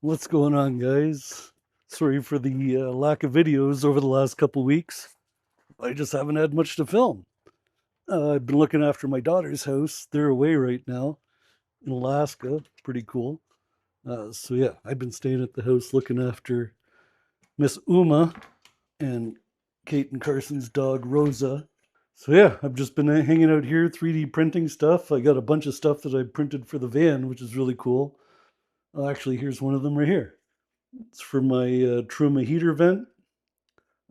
What's going on, guys? Sorry for the lack of videos over the last couple weeks. I just haven't had much to film. I've been looking after my daughter's house. They're away right now in Alaska. Pretty cool. So yeah, I've been staying at the house looking after Miss Uma and Kate and Carson's dog Rosa. So yeah, I've just been hanging out here 3D printing stuff. I got a bunch of stuff that I printed for the van, which is really cool. Actually, here's one of them right here. It's for my Truma heater vent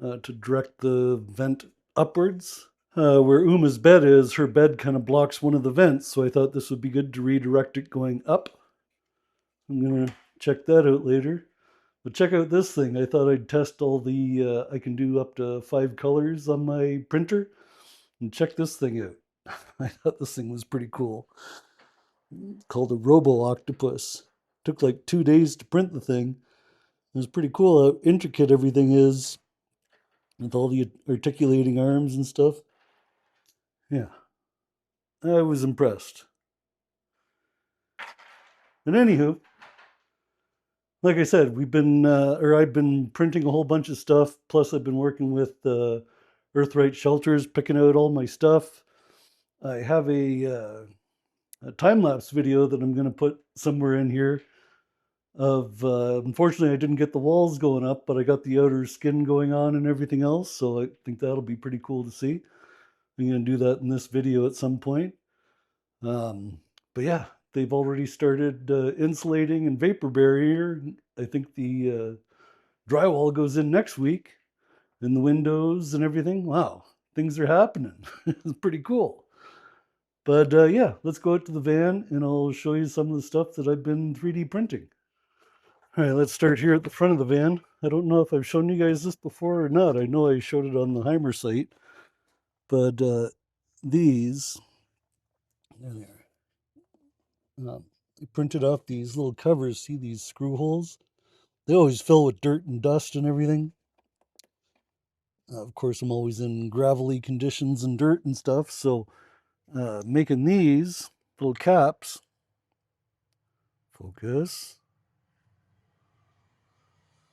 to direct the vent upwards. Where Uma's bed is, her bed kind of blocks one of the vents, so I thought this would be good to redirect it going up. I'm going to check that out later. But check out this thing. I thought I'd test all the, I can do up to 5 colors on my printer. And check this thing out. I thought this thing was pretty cool. It's called a Robo Octopus. Took like 2 days to print the thing. It was pretty cool how intricate everything is with all the articulating arms and stuff. Yeah, I was impressed. And anywho, like I said, I've been printing a whole bunch of stuff. Plus, I've been working with Earthright Shelters, picking out all my stuff. I have a time lapse video that I'm going to put somewhere in here. Unfortunately, I didn't get the walls going up, but I got the outer skin going on and everything else. So I think that'll be pretty cool to see. I'm going to do that in this video at some point. But yeah, they've already started insulating and vapor barrier. I think the drywall goes in next week, and the windows and everything. Wow, things are happening. It's pretty cool. But yeah, let's go out to the van and I'll show you some of the stuff that I've been 3D printing. All right, let's start here at the front of the van. I don't know if I've shown you guys this before or not. I know I showed it on the Heimer site, but these, there they are. I printed off these little covers. See these screw holes? They always fill with dirt and dust and everything. Of course, I'm always in gravelly conditions and dirt and stuff. So making these little caps, focus,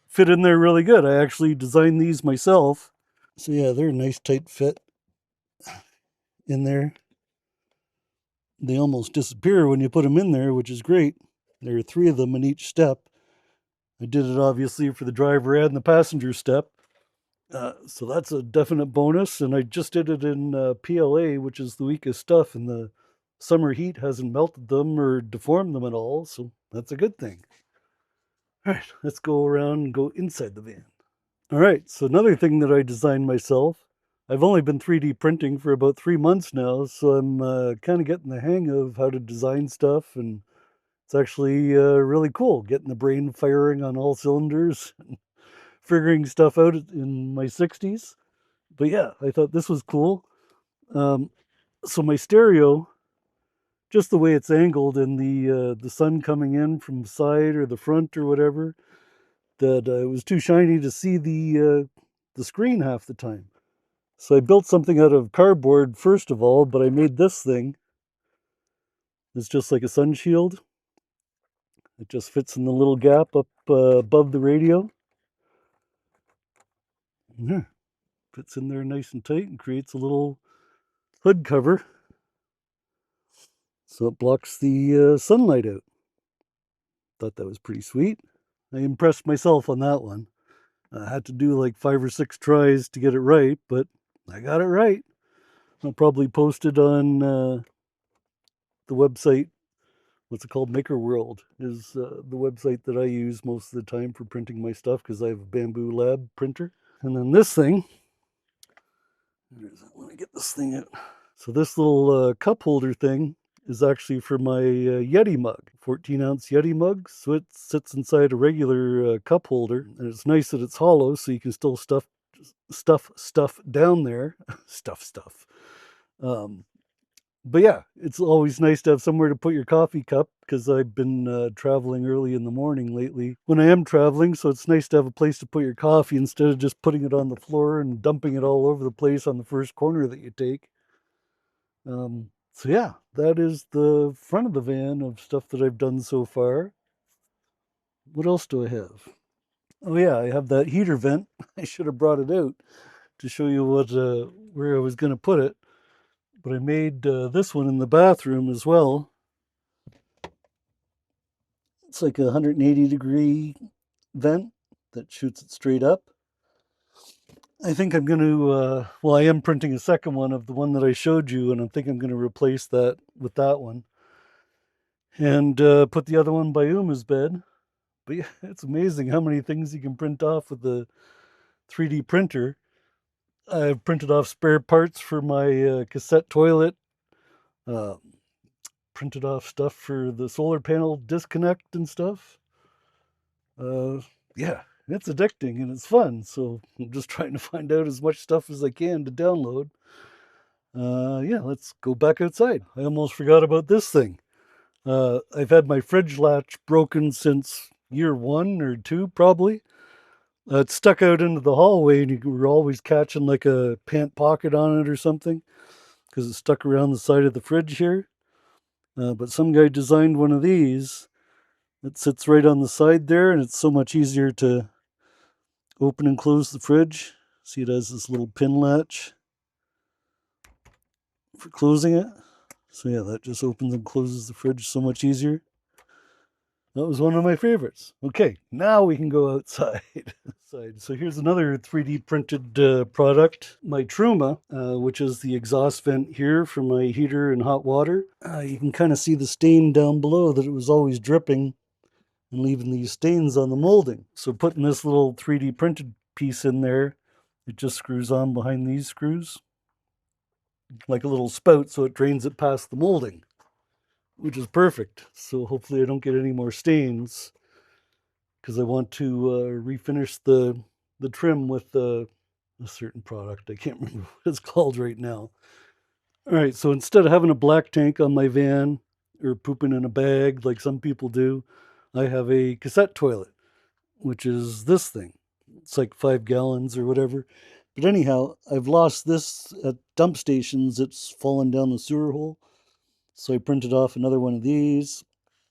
fit in there really good. I actually designed these myself. So yeah, they're a nice tight fit in there. They almost disappear when you put them in there, which is great. There are 3 of them in each step. I did it obviously for the driver and the passenger step. So that's a definite bonus. And I just did it in PLA, which is the weakest stuff, and the summer heat hasn't melted them or deformed them at all. So that's a good thing. All right, let's go around and go inside the van. All right, so another thing that I designed myself. I've only been 3D printing for about 3 months now, so I'm kind of getting the hang of how to design stuff, and it's actually really cool getting the brain firing on all cylinders, and figuring stuff out in my 60s. But yeah, I thought this was cool. Um, so my stereo, just the way it's angled and the sun coming in from the side or the front or whatever, that it was too shiny to see the screen half the time. So I built something out of cardboard first of all, but I made this thing. It's just like a sun shield. It just fits in the little gap up above the radio. Yeah, fits in there nice and tight and creates a little hood cover so it blocks the sunlight out. Thought that was pretty sweet. I impressed myself on that one. I had to do like 5 or 6 tries to get it right, but I got it right. I'll probably post it on the website. What's it called? Maker World is the website that I use most of the time for printing my stuff because I have a Bamboo Lab printer. And then this thing, let me get this thing out. So this little cup holder thing is actually for my Yeti mug, 14-ounce Yeti mug. So it sits inside a regular cup holder, and it's nice that it's hollow, so you can still stuff down there, stuff. Um, but yeah, it's always nice to have somewhere to put your coffee cup because I've been traveling early in the morning lately when I am traveling. So it's nice to have a place to put your coffee instead of just putting it on the floor and dumping it all over the place on the first corner that you take. So yeah, that is the front of the van of stuff that I've done so far. what else do I have? Oh yeah, I have that heater vent. I should have brought it out to show you what where I was going to put it. But I made this one in the bathroom as well. It's like a 180-degree vent that shoots it straight up. I think I'm going to, well, I am printing a second one of the one that I showed you, and I think I'm going to replace that with that one. And put the other one by Uma's bed. But yeah, it's amazing how many things you can print off with the 3D printer. I've printed off spare parts for my cassette toilet, uh, printed off stuff for the solar panel disconnect and stuff. Yeah, it's addicting and it's fun. So I'm just trying to find out as much stuff as I can to download. Yeah, let's go back outside. I almost forgot about this thing. I've had my fridge latch broken since year 1 or 2, probably. It's stuck out into the hallway, and you were always catching like a pant pocket on it or something because it's stuck around the side of the fridge here. But some guy designed one of these. It sits right on the side there, and it's so much easier to open and close the fridge. See, it has this little pin latch for closing it. So yeah, that just opens and closes the fridge so much easier. That was one of my favorites. Okay, now we can go outside. So here's another 3D printed product, my Truma, which is the exhaust vent here for my heater and hot water. You can kind of see the stain down below that it was always dripping and leaving these stains on the molding. So putting this little 3D printed piece in there, it just screws on behind these screws like a little spout, so it drains it past the molding, which is perfect. So hopefully I don't get any more stains, because I want to refinish the trim with a certain product. I can't remember what it's called right now. All right, so instead of having a black tank on my van or pooping in a bag like some people do, I have a cassette toilet, which is this thing. It's like 5 gallons or whatever. But anyhow, I've lost this at dump stations. It's fallen down the sewer hole. So I printed off another one of these.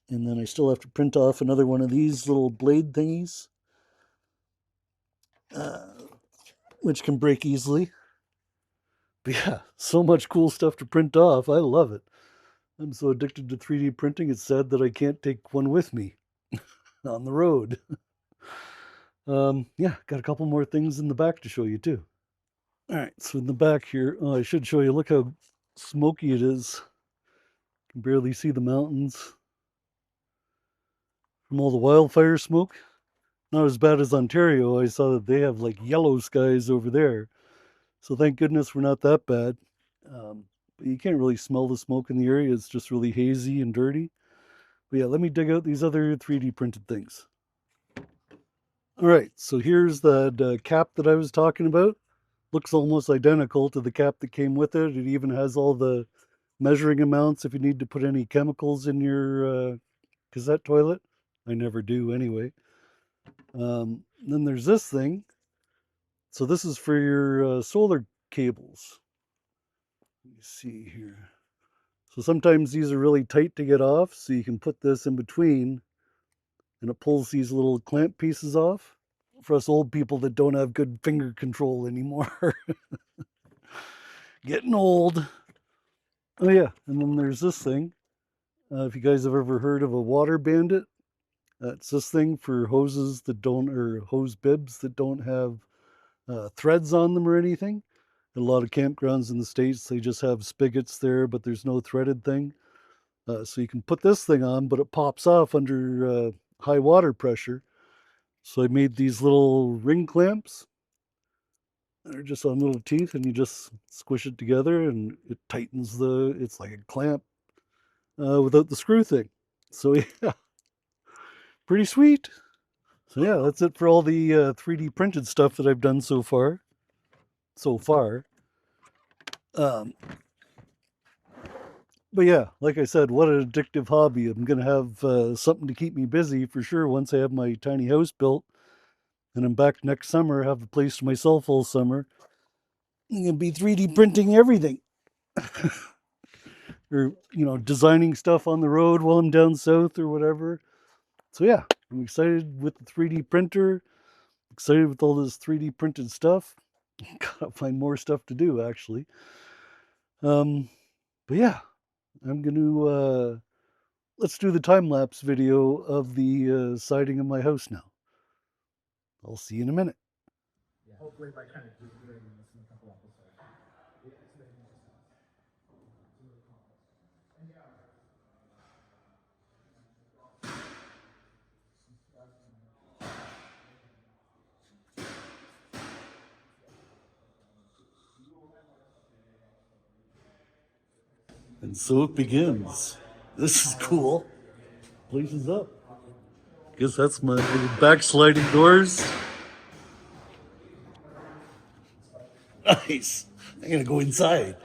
And then I still have to print off another one of these little blade thingies, uh, which can break easily. But yeah, so much cool stuff to print off. I love it. I'm so addicted to 3D printing, it's sad that I can't take one with me on the road. Yeah, got a couple more things in the back to show you too. All right, so in the back here, I should show you, look how smoky it is. You can barely see the mountains from all the wildfire smoke. Not as bad as Ontario. I saw that they have like yellow skies over there. So thank goodness we're not that bad. But you can't really smell the smoke in the area. It's just really hazy and dirty. But yeah, let me dig out these other 3D printed things. All right, so here's the cap that I was talking about. Looks almost identical to the cap that came with it. It even has all the measuring amounts if you need to put any chemicals in your cassette toilet. I never do anyway. Then there's this thing. So this is for your solar cables. Let me see here. So sometimes these are really tight to get off, so you can put this in between and it pulls these little clamp pieces off. For us old people that don't have good finger control anymore. Getting old. Oh yeah, and then there's this thing. If you guys have ever heard of a water bandit, it's this thing for hoses that don't, or hose bibs that don't have threads on them or anything. At a lot of campgrounds in the States, they just have spigots there, but there's no threaded thing. So you can put this thing on, but it pops off under high water pressure. So I made these little ring clamps. They're just on little teeth, and you just squish it together, and it tightens it's like a clamp without the screw thing. So yeah, pretty sweet. So yeah, that's it for all the 3D printed stuff that I've done so far. But yeah, like I said, what an addictive hobby. I'm going to have something to keep me busy for sure once I have my tiny house built. And I'm back next summer, have the place to myself all summer. I'm going to be 3D printing everything. Or, designing stuff on the road while I'm down south or whatever. So yeah, I'm excited with the 3D printer, excited with all this 3D printed stuff. Gotta find more stuff to do, actually. But yeah, I'm going to let's do the time-lapse video of the siding of my house now. I'll see you in a minute. Yeah, hopefully by kind of doing this in a couple episodes. And so it begins. This is cool. Place is up. Guess that's my backsliding doors. Nice. I'm gonna go inside.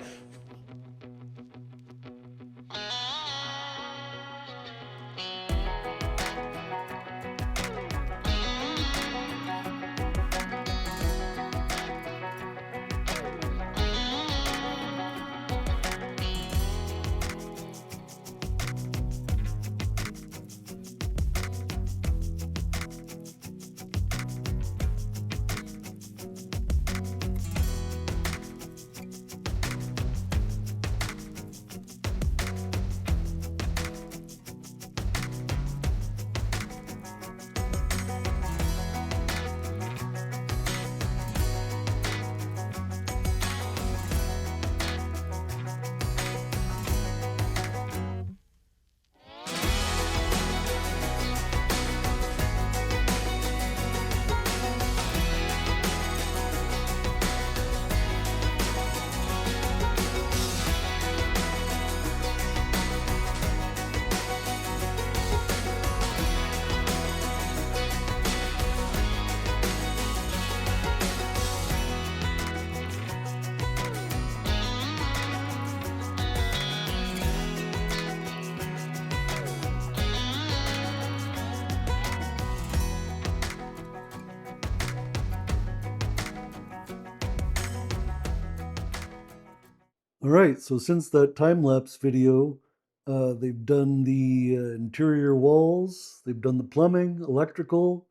All right, so since that time-lapse video, they've done the interior walls, they've done the plumbing, electrical,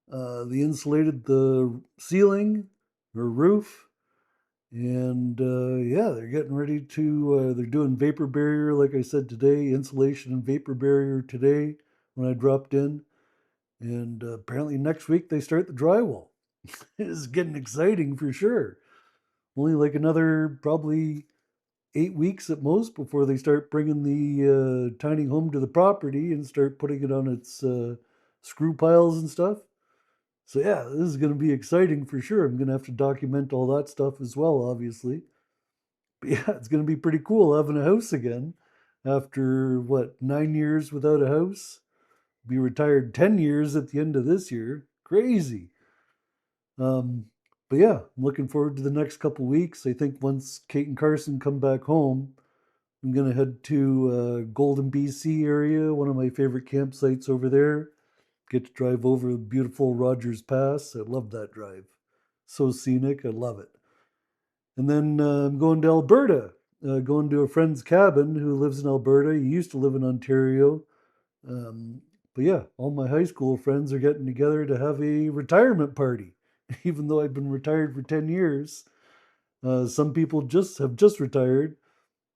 they insulated the ceiling or roof, and yeah, they're getting ready to, they're doing vapor barrier, like I said today, insulation and vapor barrier today when I dropped in, and apparently next week they start the drywall. It is getting exciting for sure. Only like another probably 8 weeks at most before they start bringing the tiny home to the property and start putting it on its screw piles and stuff. So yeah, this is going to be exciting for sure. I'm going to have to document all that stuff as well, obviously. But yeah, it's going to be pretty cool having a house again after what 9 years without a house. Be retired 10 years at the end of this year. Crazy. Um, but yeah, I'm looking forward to the next couple weeks. I think once Kate and Carson come back home, I'm gonna head to Golden, BC area, one of my favorite campsites over there. Get to drive over the beautiful Rogers Pass. I love that drive. So scenic. I love it. And then I'm going to Alberta, going to a friend's cabin who lives in Alberta. He used to live in Ontario. Um, but yeah, all my high school friends are getting together to have a retirement party. Even though I've been retired for 10 years, some people just retired.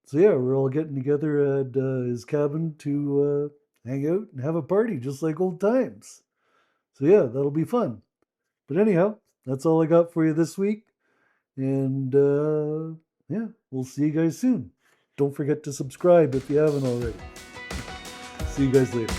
So yeah, we're all getting together at his cabin to hang out and have a party, just like old times. So yeah, that'll be fun. But anyhow, that's all I got for you this week. And yeah, we'll see you guys soon. Don't forget to subscribe if you haven't already. See you guys later.